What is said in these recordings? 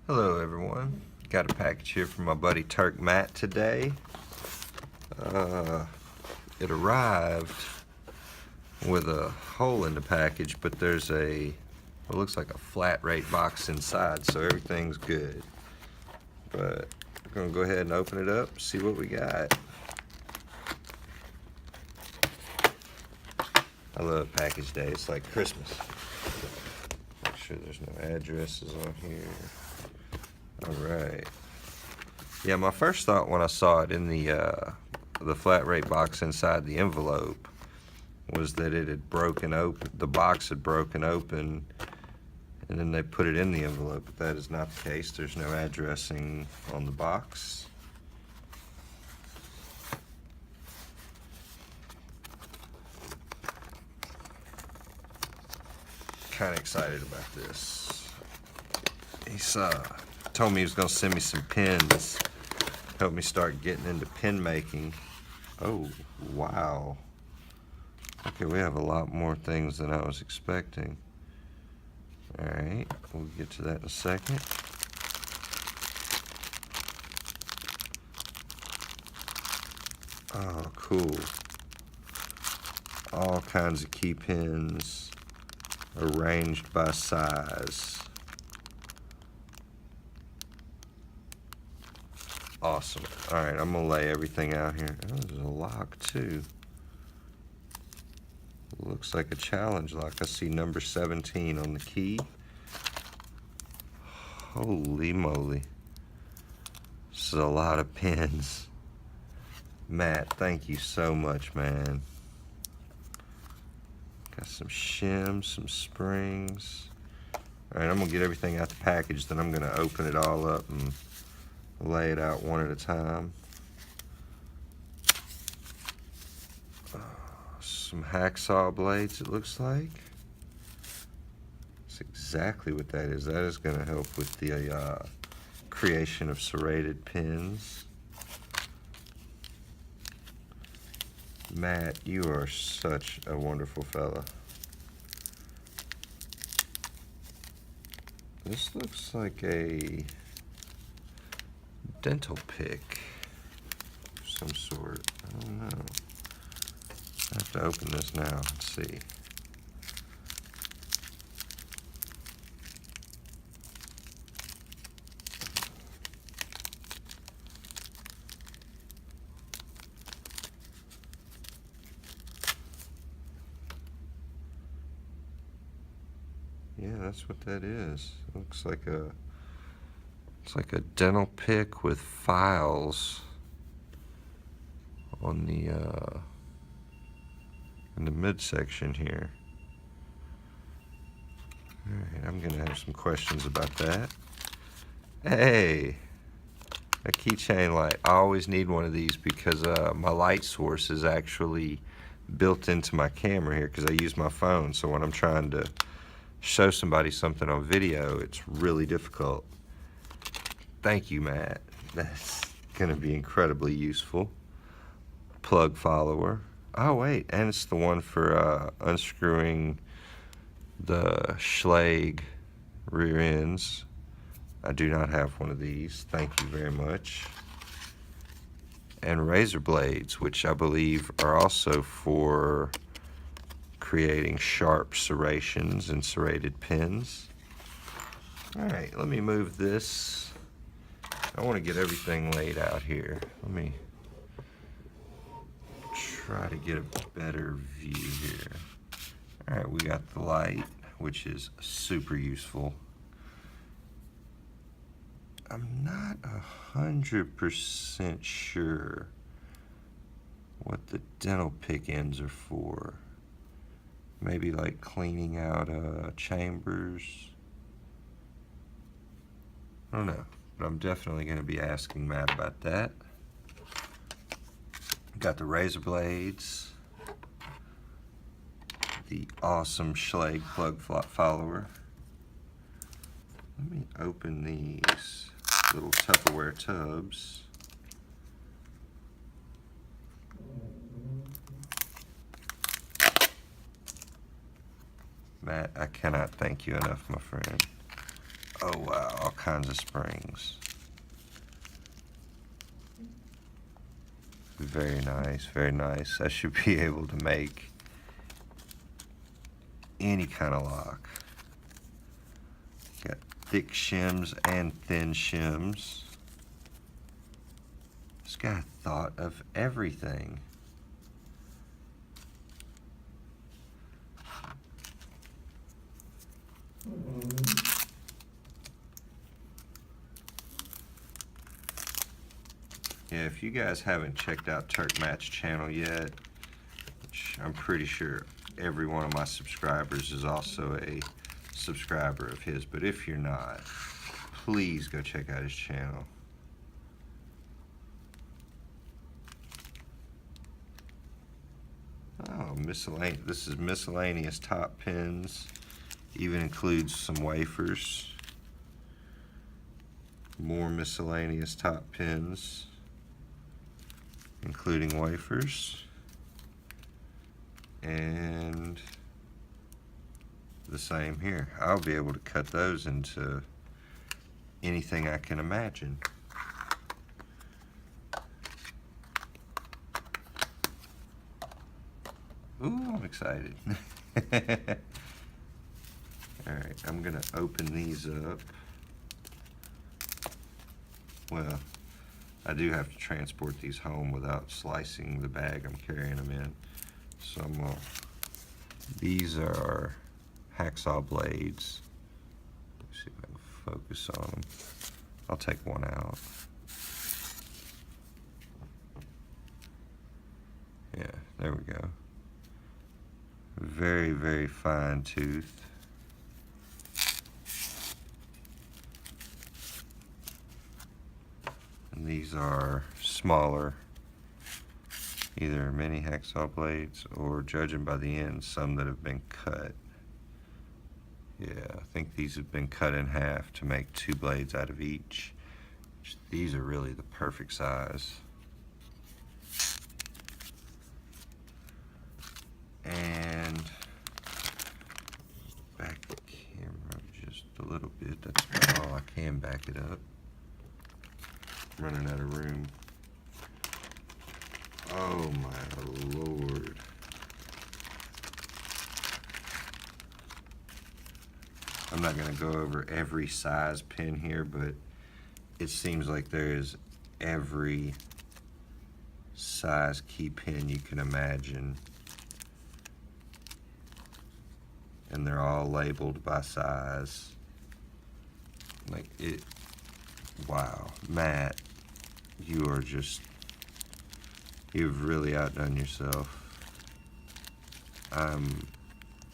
Hello everyone, got a package here from my buddy Turk Matt today. It arrived with a hole in the package, but there's what looks like a flat rate box inside, so everything's good. But we're gonna go ahead and open it up, see what we got. I love package day, it's like Christmas. Make sure there's no addresses on here. Alright. Yeah, my first thought when I saw it in the flat rate box inside the envelope was that it had broken open, the box had broken open, and then they put it in the envelope, but that is not the case. There's no addressing on the box. Kind of excited about this. He's told me he was going to send me some pins, help me start getting into pin making. Oh, wow. Okay, we have a lot more things than I was expecting. Alright, we'll get to that in a second. Oh, cool. All kinds of key pins arranged by size. Awesome. Alright, I'm going to lay everything out here. Oh, there's a lock too. Looks like a challenge lock. I see number 17 on the key. Holy moly. This is a lot of pins. Matt, thank you so much, man. Got some shims, some springs. Alright, I'm going to get everything out the package, then I'm going to open it all up and lay it out one at a time. Some hacksaw blades, it looks like. That's exactly what that is. That is going to help with the creation of serrated pins. Matt, you are such a wonderful fella. This looks like a dental pick of some sort. I don't know. I have to open this now and see. Yeah, that's what that is. Looks like it's like a dental pick with files on the in the midsection here. Alright, I'm gonna have some questions about that. Hey, a keychain light. I always need one of these because my light source is actually built into my camera here because I use my phone, so when I'm trying to show somebody something on video, it's really difficult. Thank you, Matt. That's gonna be incredibly useful. Plug follower. Oh wait, and it's the one for unscrewing the Schlage rear ends. I do not have one of these. Thank you very much. And razor blades, which I believe are also for creating sharp serrations and serrated pins. Alright, let me move this. I want to get everything laid out here. Let me try to get a better view here. Alright, we got the light, which is super useful. I'm not 100% sure what the dental pick ends are for. Maybe like cleaning out chambers. I don't know, but I'm definitely going to be asking Matt about that. Got the razor blades, the awesome Schlage plug follower. Let me open these little Tupperware tubs. Matt, I cannot thank you enough, my friend. Oh wow, all kinds of springs. Very nice, very nice. I should be able to make any kind of lock. Got thick shims and thin shims. This guy thought of everything. Yeah, if you guys haven't checked out Turk Matt's channel yet, which I'm pretty sure every one of my subscribers is also a subscriber of his, but if you're not, please go check out his channel. Oh, miscellaneous. This is miscellaneous top pins. Even includes some wafers. More miscellaneous top pins, including wafers, and the same here. I'll be able to cut those into anything I can imagine. Ooh, I'm excited. Alright, I'm gonna open these up. Well, I do have to transport these home without slicing the bag I'm carrying them in. So these are hacksaw blades. Let's see if I can focus on them. I'll take one out. Yeah, there we go. Very, very fine tooth. And these are smaller, either mini hacksaw blades or, judging by the end, some that have been cut. Yeah, I think these have been cut in half to make 2 blades out of each. These are really the perfect size. And back the camera just a little bit. That's about all I can back it up. I'm running out of room. Oh my Lord. I'm not going to go over every size pin here, but it seems like there is every size key pin you can imagine. And they're all labeled by size. Like it, wow, Matt, you've really outdone yourself. I'm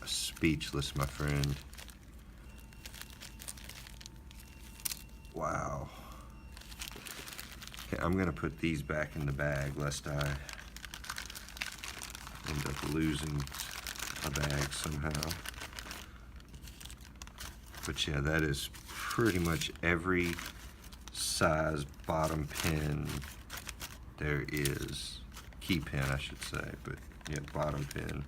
speechless, my friend. Wow. Okay, I'm gonna put these back in the bag lest I end up losing a bag somehow. But yeah, that is pretty much every size bottom pin there is. Key pin, I should say, but yeah, bottom pin.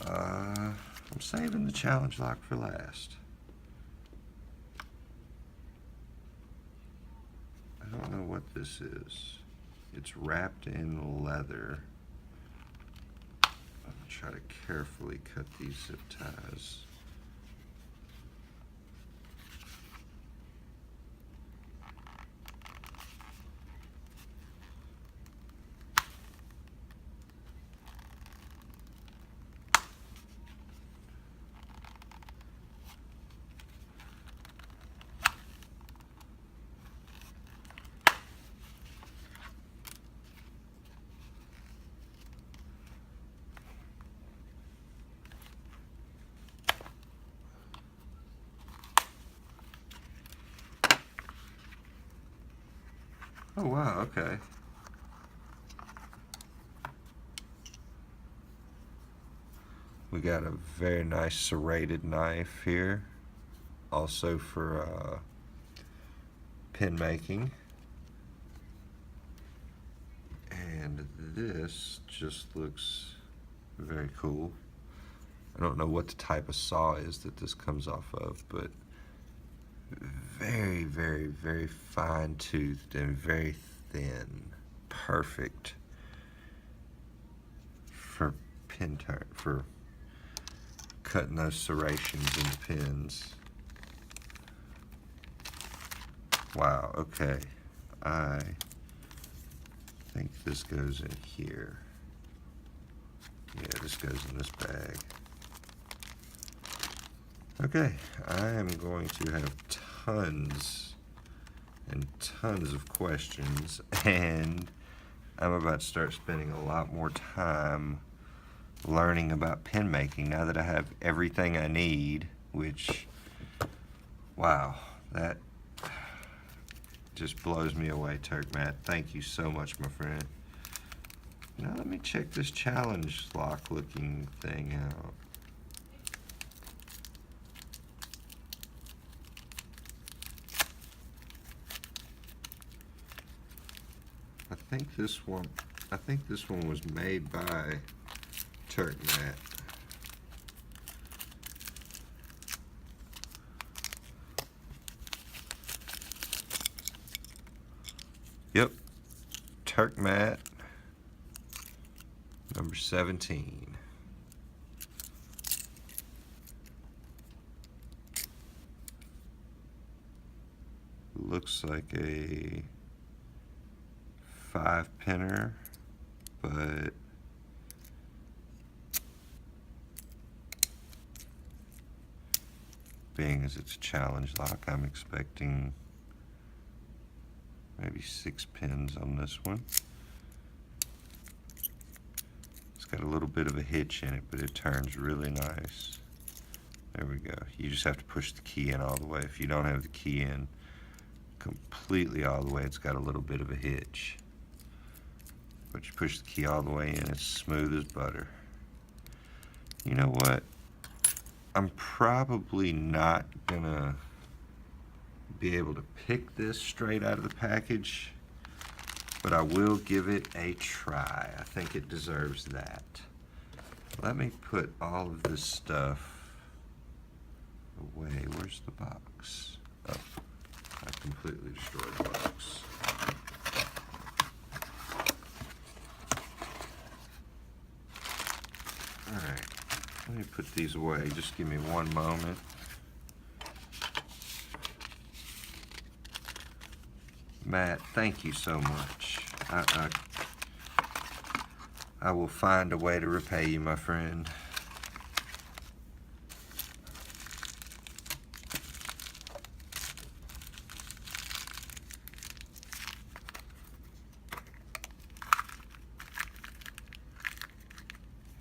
I'm saving the challenge lock for last. I don't know what this is. It's wrapped in leather. I'm gonna try to carefully cut these zip ties. Oh wow, okay. We got a very nice serrated knife here, also for pin making. And this just looks very cool. I don't know what the type of saw is that this comes off of, but very, very, very fine-toothed and very thin. Perfect for pin turn, for cutting those serrations into pins. Wow, okay. I think this goes in here. Yeah, this goes in this bag. Okay, I am going to have tons and tons of questions, and I'm about to start spending a lot more time learning about pin making now that I have everything I need, which, wow, that just blows me away, Turk Matt. Thank you so much, my friend. Now let me check this challenge lock looking thing out. I think this one was made by Turk Matt. Yep, Turk Matt, number 17. Looks like a 5-pinner, but being as it's a challenge lock, I'm expecting maybe 6 pins on this one. It's got a little bit of a hitch in it, but it turns really nice. There we go. You just have to push the key in all the way. If you don't have the key in completely all the way, it's got a little bit of a hitch. But you push the key all the way in, it's smooth as butter. You know what? I'm probably not gonna be able to pick this straight out of the package, but I will give it a try. I think it deserves that. Let me put all of this stuff away. Where's the box? Oh, I completely destroyed the box. Alright, let me put these away. Just give me one moment. Matt, thank you so much. I will find a way to repay you, my friend.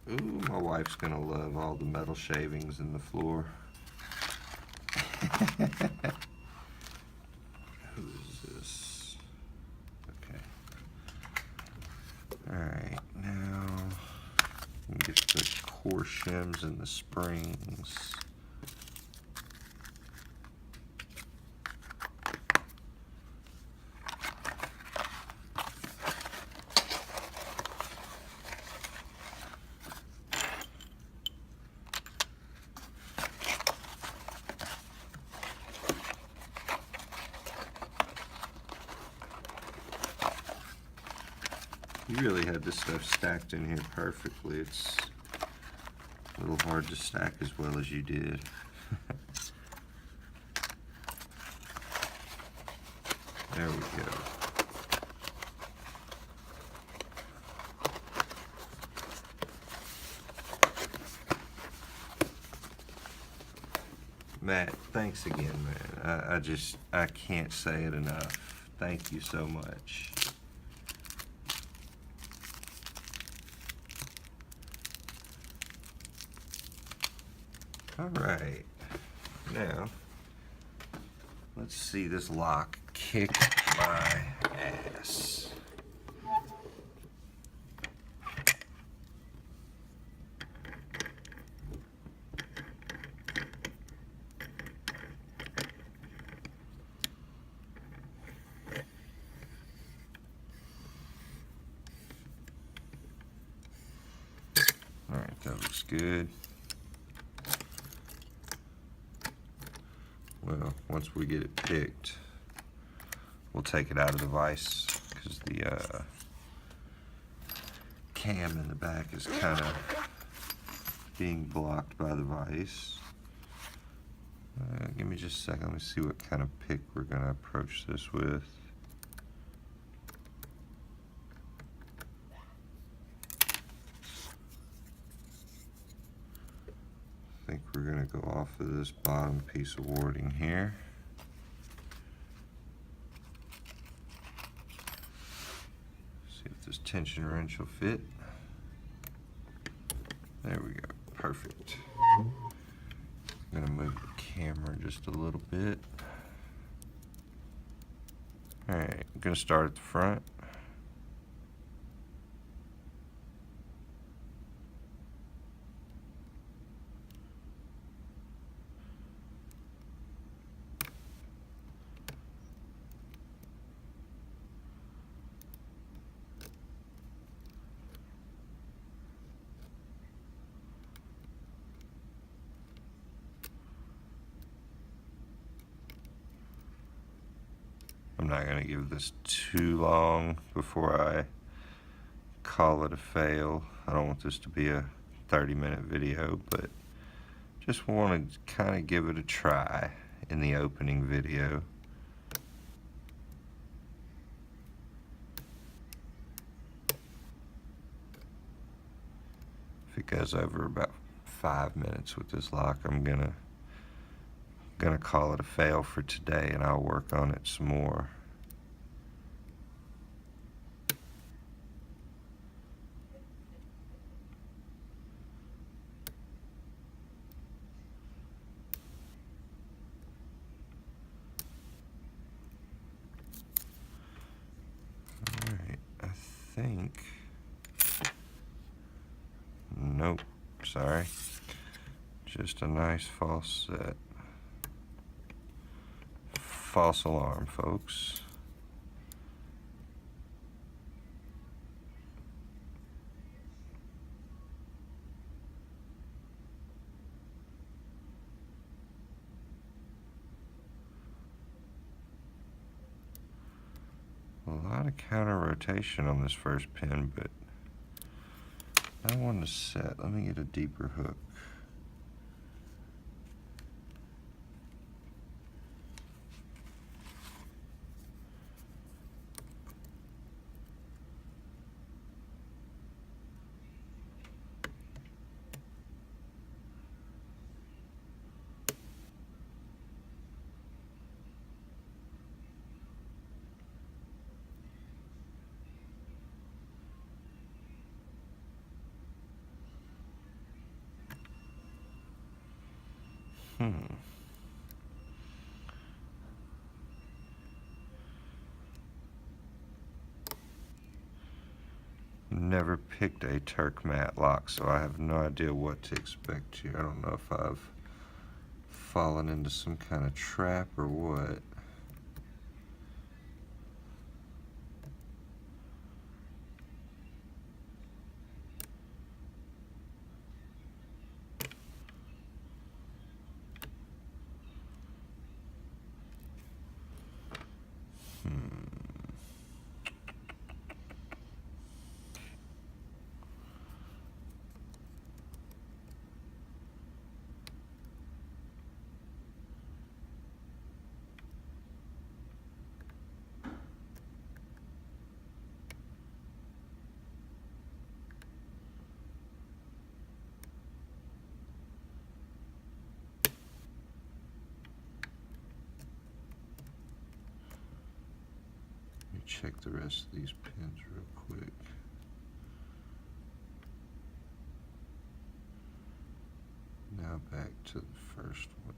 Ooh, my wife's gonna love all the metal shavings in the floor. Who is this? Okay. Alright, now we get the core shims and the springs. You really had this stuff stacked in here perfectly. It's a little hard to stack as well as you did. There we go. Matt, thanks again, man. I can't say it enough. Thank you so much. All right, now let's see this lock kick my ass. All right, that looks good. well, once we get it picked, we'll take it out of the vise because the cam in the back is kind of being blocked by the vise. Give me just a second, let me see what kind of pick we're going to approach this with. I think we're going to go off of this bottom piece of warding here. See if this tension wrench will fit. There we go, perfect. I'm going to move the camera just a little bit. Alright, I'm going to start at the front. I'm not going to give this too long before I call it a fail. I don't want this to be a 30-minute video, but just want to kind of give it a try in the opening video. If it goes over about 5 minutes with this lock, I'm gonna call it a fail for today, and I'll work on it some more. Alright, I think, nope, sorry, just a nice false set. False alarm, folks. A lot of counter rotation on this first pin, but I want to set. Let me get a deeper hook. Never picked a Turk Matt lock, so I have no idea what to expect here. I don't know if I've fallen into some kind of trap or what. Check the rest of these pins real quick. Now back to the first one.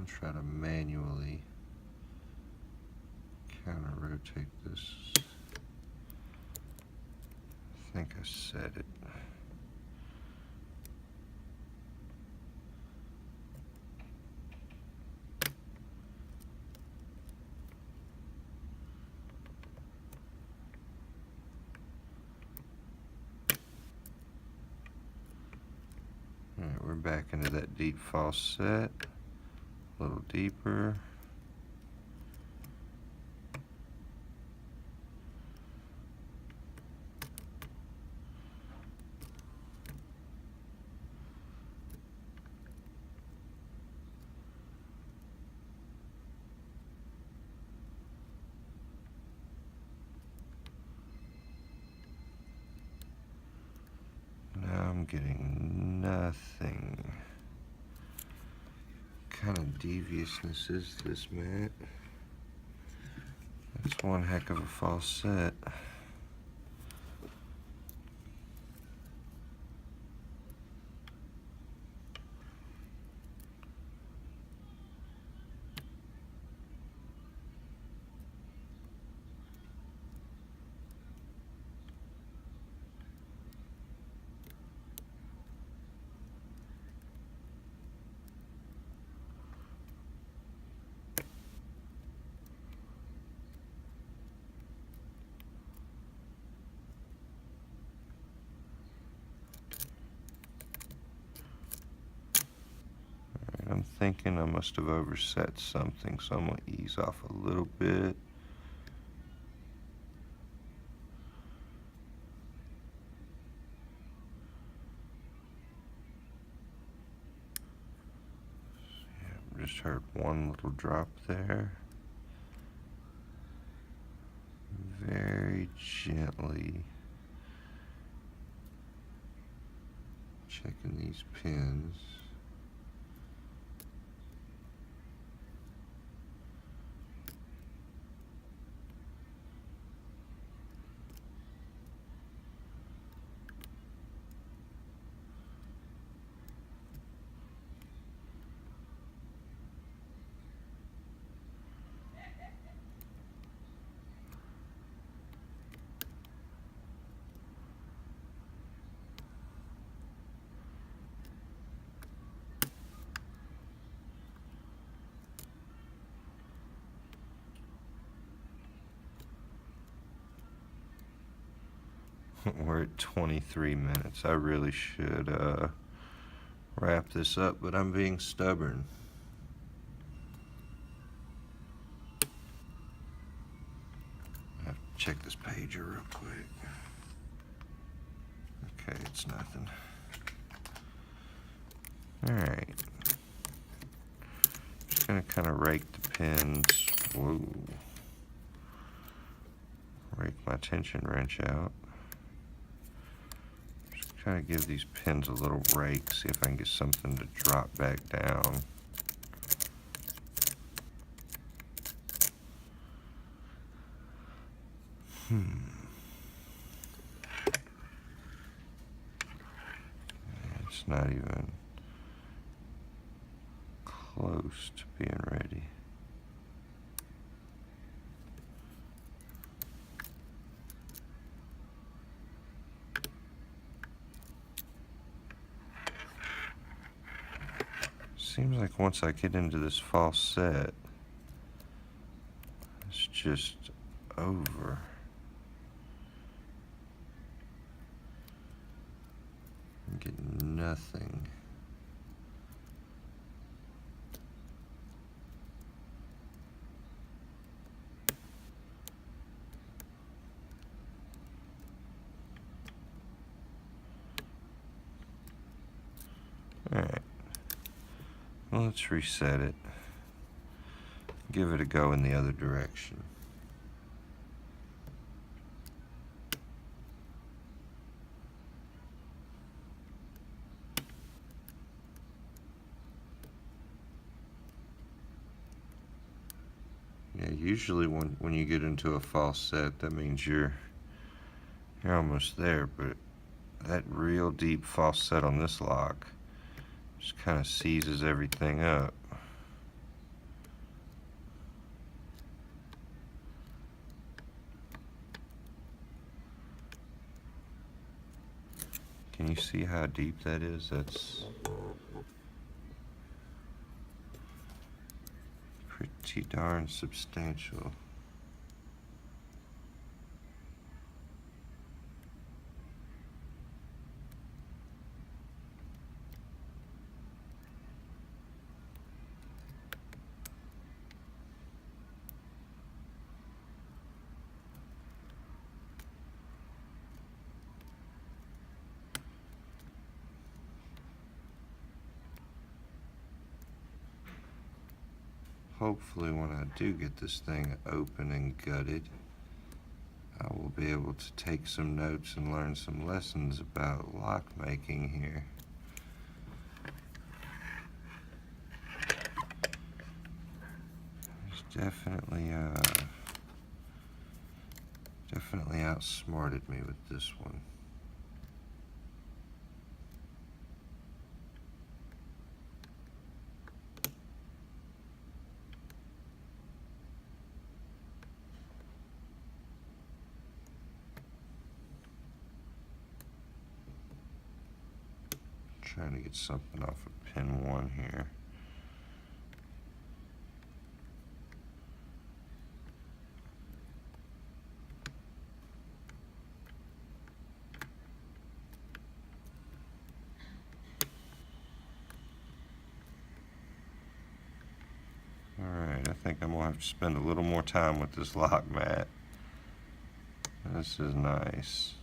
try to manually counter rotate this. I think I set it. Alright, we're back into that deep false set. A little deeper. Now I'm getting nothing. What kind of deviousness is this, Matt? That's one heck of a false set. I'm thinking I must have overset something, so I'm going to ease off a little bit. Yeah, just heard one little drop there. Very gently checking these pins. We're at 23 minutes. I really should wrap this up, but I'm being stubborn. I have to check this pager real quick. Okay, it's nothing. Alright. Just gonna kind of rake the pins. Whoa. Rake my tension wrench out. Try to give these pins a little rake, see if I can get something to drop back down. It's not even close to being ready. Seems like once I get into this false set, it's just over. I'm getting nothing. All right. Well, let's reset it. Give it a go in the other direction. Yeah, usually when you get into a false set, that means you're almost there, but that real deep false set on this lock just kind of seizes everything up. Can you see how deep that is? That's pretty darn substantial. Hopefully when I do get this thing open and gutted, I will be able to take some notes and learn some lessons about lock making here. It's definitely outsmarted me with this one. Trying to get something off of pin 1 here. Alright, I think I'm going to have to spend a little more time with this lock mat. This is nice.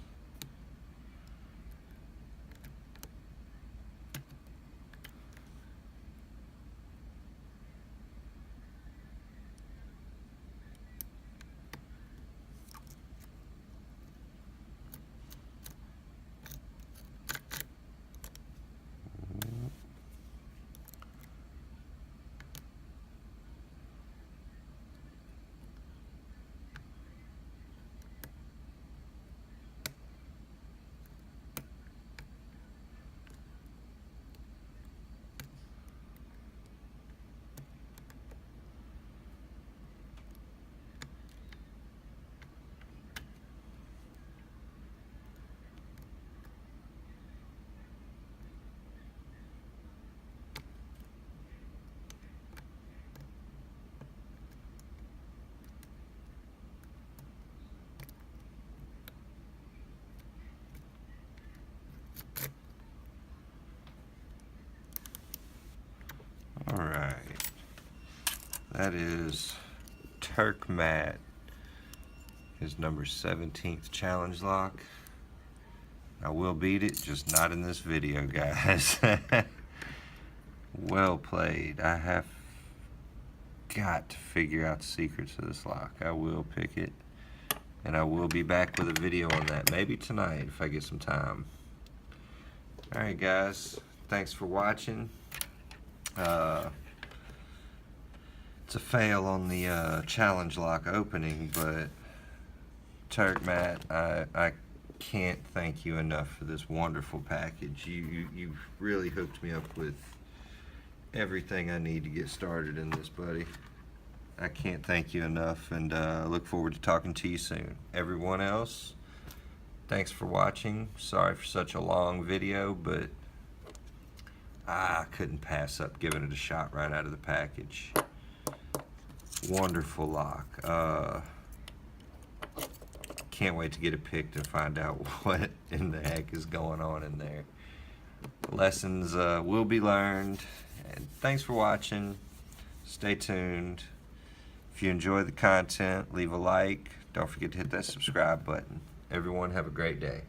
Alright, that is Turk Matt, his number 17th challenge lock. I will beat it, just not in this video, guys. Well played. I have got to figure out the secrets of this lock. I will pick it, and I will be back with a video on that, maybe tonight if I get some time. Alright guys, thanks for watching. It's a fail on the challenge lock opening, but Turk Matt, I can't thank you enough for this wonderful package. You've really hooked me up with everything I need to get started in this, buddy. I can't thank you enough, and look forward to talking to you soon. Everyone else, thanks for watching. Sorry for such a long video, but I couldn't pass up giving it a shot right out of the package. Wonderful lock. Can't wait to get it picked and find out what in the heck is going on in there. Lessons will be learned. And thanks for watching. Stay tuned. If you enjoy the content, leave a like. Don't forget to hit that subscribe button. Everyone have a great day.